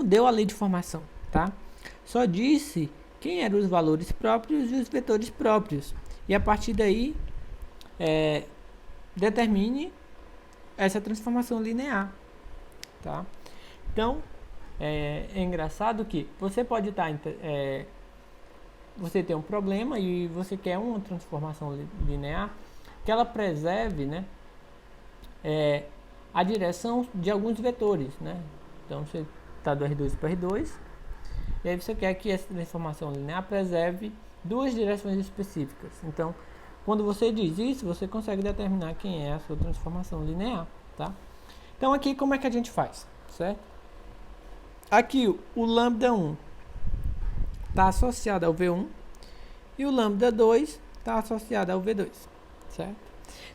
deu a lei de formação, tá? Só disse quem eram os valores próprios e os vetores próprios, e a partir daí determine essa transformação linear, tá? Então, é engraçado que você pode estar você tem um problema e você quer uma transformação linear que ela preserve, né, a direção de alguns vetores, né? Então, você está do R2 para R2 e aí você quer que essa transformação linear preserve duas direções específicas. Então, quando você diz isso, você consegue determinar quem é a sua transformação linear, tá? Então, aqui como é que a gente faz, certo? Aqui o lambda 1 está associado ao V1 e o lambda 2 está associado ao V2, certo?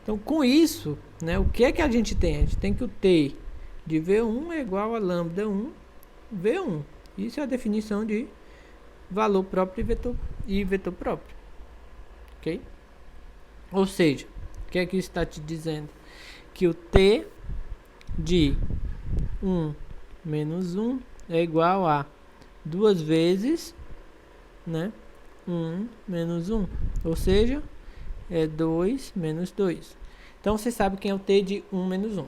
Então, com isso, né, o que é que a gente tem? A gente tem que o T de V1 é igual a lambda 1 V1. Isso é a definição de valor próprio e vetor próprio, ok? Ou seja, o que é que isso está te dizendo? Que o T de 1 menos 1 é igual a 2 vezes, né, 1 menos 1, ou seja, é 2 menos 2. Então, você sabe quem é o T de 1 menos 1.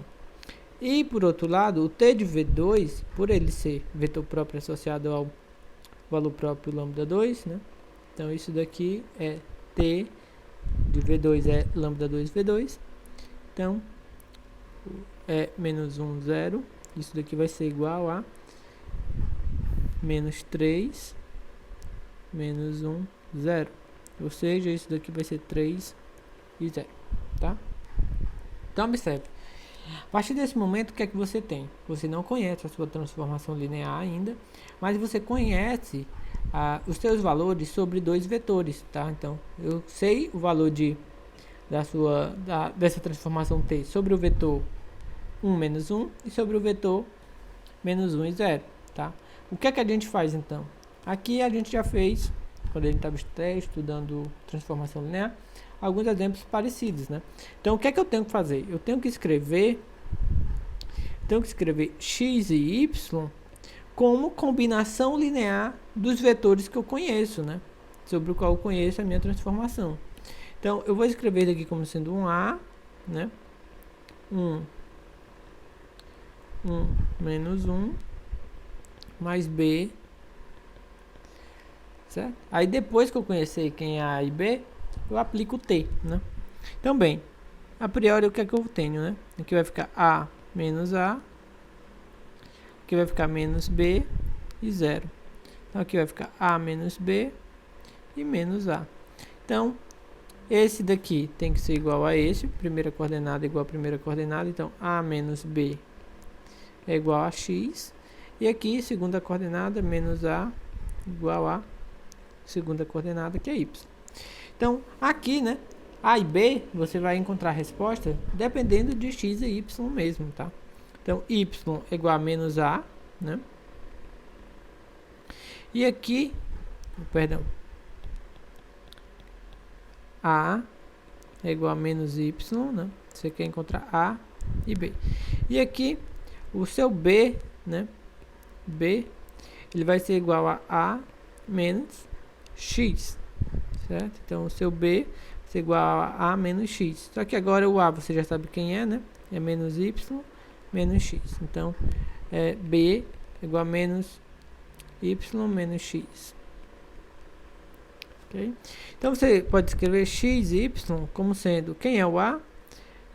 E por outro lado, o t de V2, por ele ser vetor próprio associado ao valor próprio λ2, né? Então isso daqui é t de V2 é λ2 V2. Então é menos 1, 0. Isso daqui vai ser igual a menos 3, menos 1, 0. Ou seja, isso daqui vai ser 3 e 0, tá? Então observe. A partir desse momento, o que é que você tem? Você não conhece a sua transformação linear ainda, mas você conhece os seus valores sobre dois vetores, tá? Então, eu sei o valor dessa transformação t sobre o vetor 1 menos 1 e sobre o vetor menos 1 e 0, tá? O que é que a gente faz então? Aqui a gente já fez, quando a gente estava estudando transformação linear, alguns exemplos parecidos, né? Então o que é que eu tenho que fazer? Eu tenho que escrever x e y como combinação linear dos vetores que eu conheço, né? Sobre o qual eu conheço a minha transformação. Então eu vou escrever isso aqui como sendo um A, né? 1 menos 1 mais B, certo? Aí depois que eu conhecer quem é A e B, eu aplico o T, né? Então, bem, a priori o que é que eu tenho, né? Aqui vai ficar A menos A, aqui vai ficar menos B e 0. Então, aqui vai ficar A menos B e menos A. Então, esse daqui tem que ser igual a esse, primeira coordenada igual a primeira coordenada, então A menos B é igual a x, e aqui segunda coordenada menos A igual a segunda coordenada, que é y. Então, aqui, né, A e B, você vai encontrar a resposta dependendo de x e y mesmo, tá? Então, y é igual a menos A, né? E aqui, perdão, A é igual a menos y, né? Você quer encontrar A e B. E aqui, o seu B, né? B, ele vai ser igual a A menos x, certo? Então, o seu B vai ser igual a A menos x. Só que agora o A você já sabe quem é, né? É menos y menos x. Então, B é igual a menos y menos x. Okay? Então, você pode escrever x e y como sendo, quem é o A?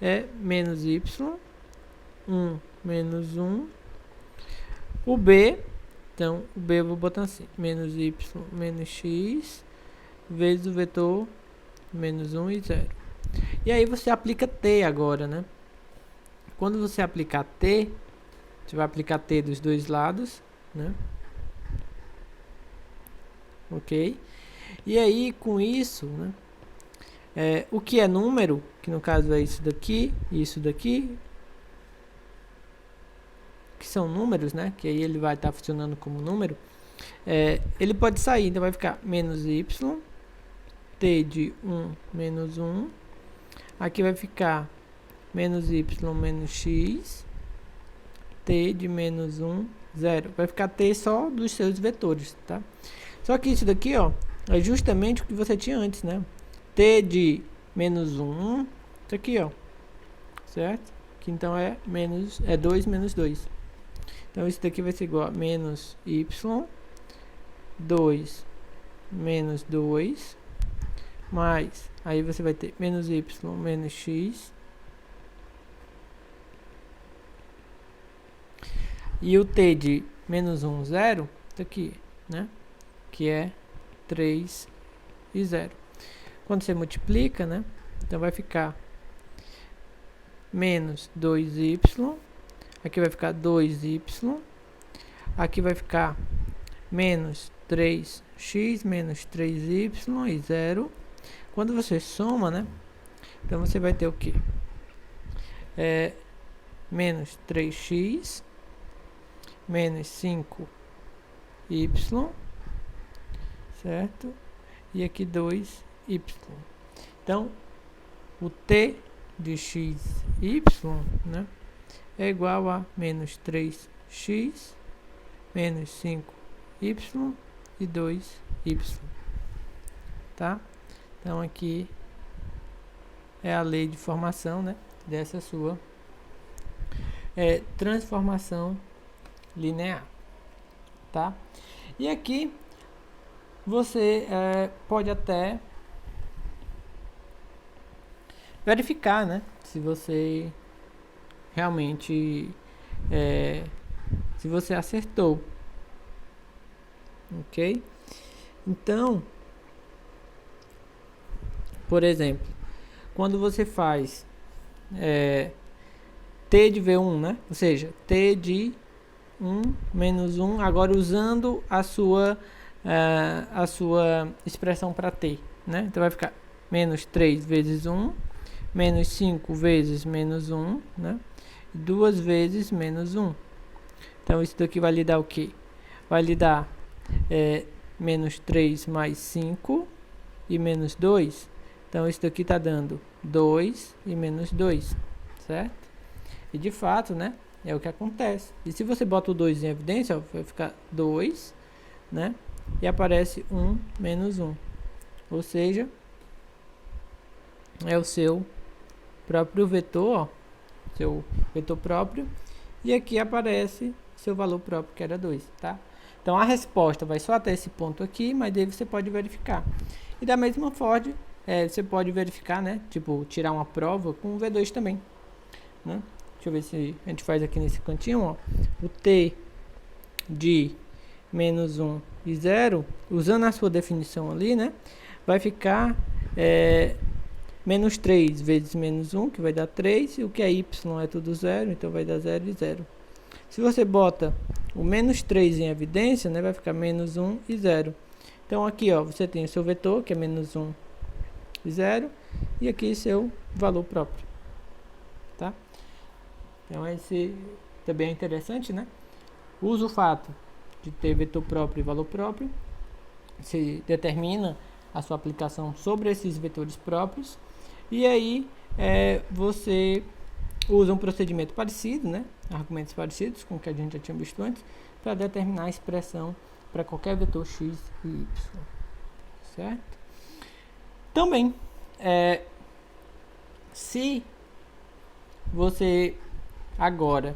É menos y, 1 menos 1. O B, então, o B eu vou botar assim, menos y menos x, vezes o vetor menos 1 e 0. E aí você aplica t agora, né? Quando você aplicar t, você vai aplicar t dos dois lados, né? Ok? E aí, com isso, né? O que é número, que no caso é isso daqui e isso daqui, que são números, né? Que aí ele vai estar funcionando como número. Ele pode sair, então vai ficar menos y, t de 1 menos 1. Aqui vai ficar menos y menos x, t de menos 1, 0. Vai ficar t só dos seus vetores, tá? Só que isso daqui, ó, é justamente o que você tinha antes, né? T de menos 1, isso aqui, ó, certo? Que então é 2 menos 2. Então isso daqui vai ser igual a menos y, 2 menos 2, mais, aí você vai ter menos y menos x, e o t de menos 1, 0, tá aqui, né? Que é 3 e 0. Quando você multiplica, né? Então vai ficar menos 2y, aqui vai ficar 2y, aqui vai ficar menos 3x menos 3y e 0. Quando você soma, né? Então você vai ter o que? Menos 3x menos 5y, certo? E aqui 2y. Então, o t de x, y, né? É igual a menos 3x menos 5y e 2y, tá? Então aqui é a lei de formação, né, dessa sua transformação linear, tá? E aqui você pode até verificar, né, se você realmente se você acertou, ok? Então, por exemplo, quando você faz t de V1, né? Ou seja, t de 1 menos 1, agora usando a sua expressão para t, né? Então vai ficar menos 3 vezes 1, menos 5 vezes menos 1, né? 2 vezes menos 1. Então isso daqui vai lhe dar o quê? Vai lhe dar menos 3 mais 5 e menos 2. Então isso daqui está dando 2 e menos 2, certo? E de fato, né, é o que acontece. E se você bota o 2 em evidência, ó, vai ficar 2, né? E aparece 1 menos 1. Ou seja, é o seu próprio vetor, ó, seu vetor próprio. E aqui aparece seu valor próprio, que era 2, tá? Então a resposta vai só até esse ponto aqui, mas daí você pode verificar. E da mesma forma, você pode verificar, né? Tipo, tirar uma prova com o V2 também, né? Deixa eu ver se a gente faz aqui nesse cantinho, ó. O t de menos 1 e 0, usando a sua definição ali, né? Vai ficar menos 3 vezes menos 1, que vai dar 3. E o que é y é tudo 0, então vai dar 0 e 0. Se você bota o menos 3 em evidência, né? Vai ficar menos 1 e 0. Então aqui, ó, você tem o seu vetor, que é menos 1 e 0. E aqui seu valor próprio, tá? Então esse também é interessante, né? Usa o fato de ter vetor próprio e valor próprio. Se determina a sua aplicação sobre esses vetores próprios. E aí você usa um procedimento parecido, né? Argumentos parecidos com o que a gente já tinha visto antes, para determinar a expressão para qualquer vetor x e y, certo? Também, se você agora,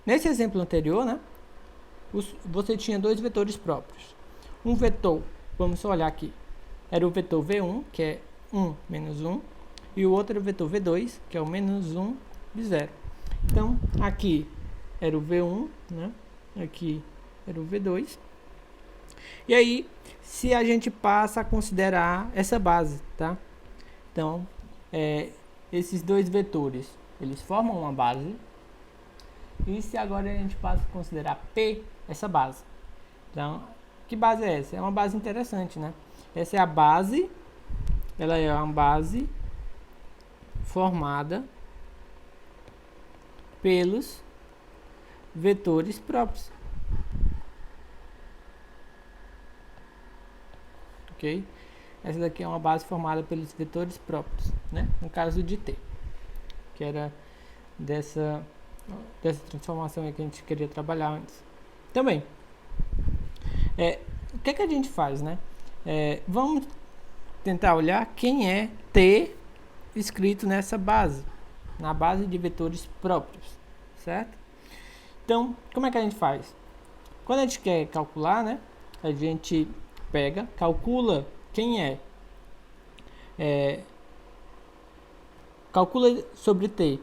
nesse exemplo anterior, né, você tinha dois vetores próprios. Um vetor, vamos só olhar aqui, era o vetor V1, que é 1 menos 1, e o outro é o vetor V2, que é o menos 1 e 0. Então, aqui era o V1, né, aqui era o V2. E aí, se a gente passa a considerar essa base, tá? Então, esses dois vetores, eles formam uma base. E se agora a gente passa a considerar P, essa base. Então, que base é essa? É uma base interessante, né? Essa é a base, ela é uma base formada pelos vetores próprios. Ok? Essa daqui é uma base formada pelos vetores próprios, né? No caso de T, que era dessa transformação aí que a gente queria trabalhar antes. Também, o que a gente faz, né? Vamos tentar olhar quem é T escrito nessa base, na base de vetores próprios, certo? Então, como é que a gente faz? Quando a gente quer calcular, né? A gente calcula quem calcula sobre T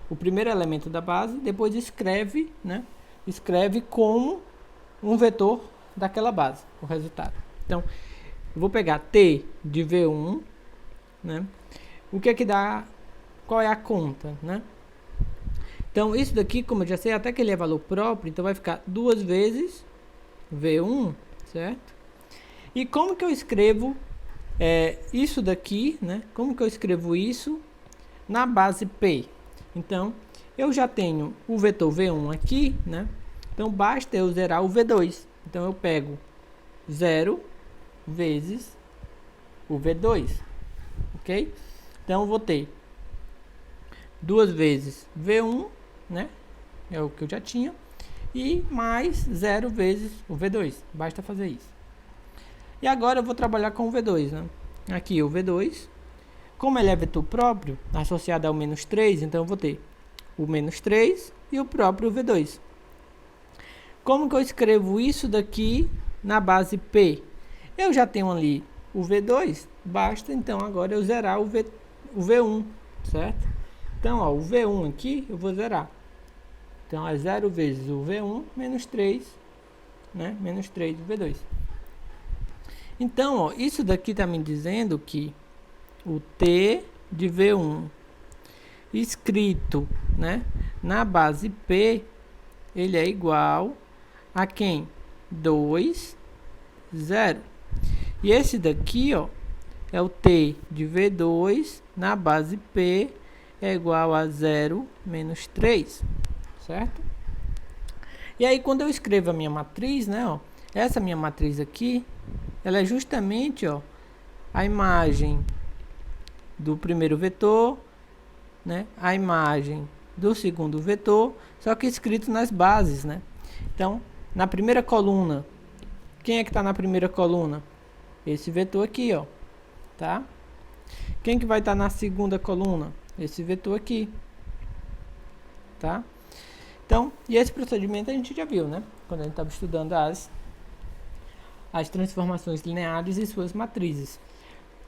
o primeiro elemento da base, depois escreve, né? Escreve como um vetor daquela base, o resultado. Então, eu vou pegar T de V1, né? O que é que dá? Qual é a conta, né? Então, isso daqui, como eu já sei, até que ele é valor próprio, então vai ficar 2 vezes V1, certo? E como que eu escrevo isso daqui, né? Como que eu escrevo isso na base P? Então, eu já tenho o vetor V1 aqui, né? Então, basta eu zerar o V2. Então, eu pego 0 vezes o V2, ok? Então, eu vou ter 2 vezes V1, né? É o que eu já tinha. E mais 0 vezes o V2. Basta fazer isso. E agora eu vou trabalhar com o V2, né? Aqui o V2 Como ele é vetor próprio, associado ao menos 3, então eu vou ter o menos 3 e o próprio V2. Como que eu escrevo isso daqui na base P? Eu já tenho ali o V2, basta então agora eu zerar o V1, certo? Então, ó, o V1 aqui eu vou zerar. Então, é 0 vezes o V1 menos 3, né? Menos 3 do V2. Então, ó, isso daqui está me dizendo que o T de V1 escrito, né, na base P, ele é igual a quem? 2, 0. E esse daqui, ó, é o T de V2 na base P é igual a 0 menos 3, certo? E aí, quando eu escrevo a minha matriz, né, ó, essa minha matriz aqui, ela é justamente, ó, a imagem do primeiro vetor, né, a imagem do segundo vetor, só que escrito nas bases, né? Então, na primeira coluna, quem é que está na primeira coluna? Esse vetor aqui, ó, tá? Quem que vai estar na segunda coluna? Esse vetor aqui, tá? Então, e esse procedimento a gente já viu, né? Quando a gente estava estudando as transformações lineares e suas matrizes.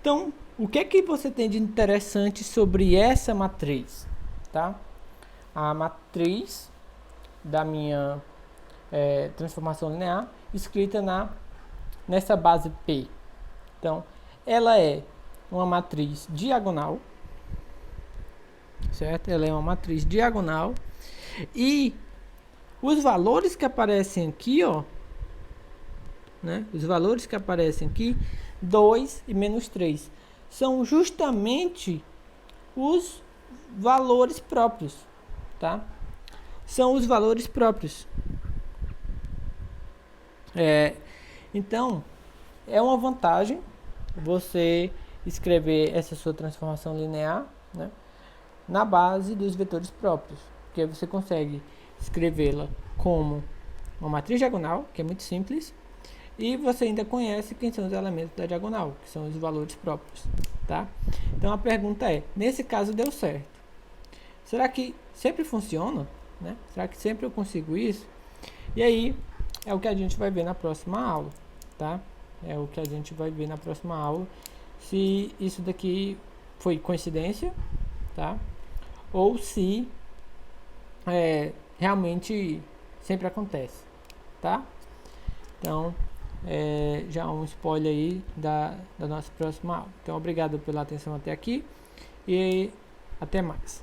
Então, o que é que você tem de interessante sobre essa matriz, tá? A matriz da minha transformação linear escrita nessa base P. Então, ela é uma matriz diagonal, certo? Ela é uma matriz diagonal e os valores que aparecem aqui, ó, né? Os valores que aparecem aqui, 2 e menos 3, são justamente os valores próprios, tá? São os valores próprios. Então, é uma vantagem você escrever essa sua transformação linear, né, na base dos vetores próprios, porque você consegue escrevê-la como uma matriz diagonal, que é muito simples, e você ainda conhece quem são os elementos da diagonal, que são os valores próprios, tá? Então a pergunta é, nesse caso deu certo, será que sempre funciona, né? Será que sempre eu consigo isso? E aí é o que a gente vai ver na próxima aula, tá? É o que a gente vai ver na próxima aula, se isso daqui foi coincidência, tá? Ou se realmente sempre acontece, tá? Então, já um spoiler aí da nossa próxima aula. Então, obrigado pela atenção até aqui e até mais.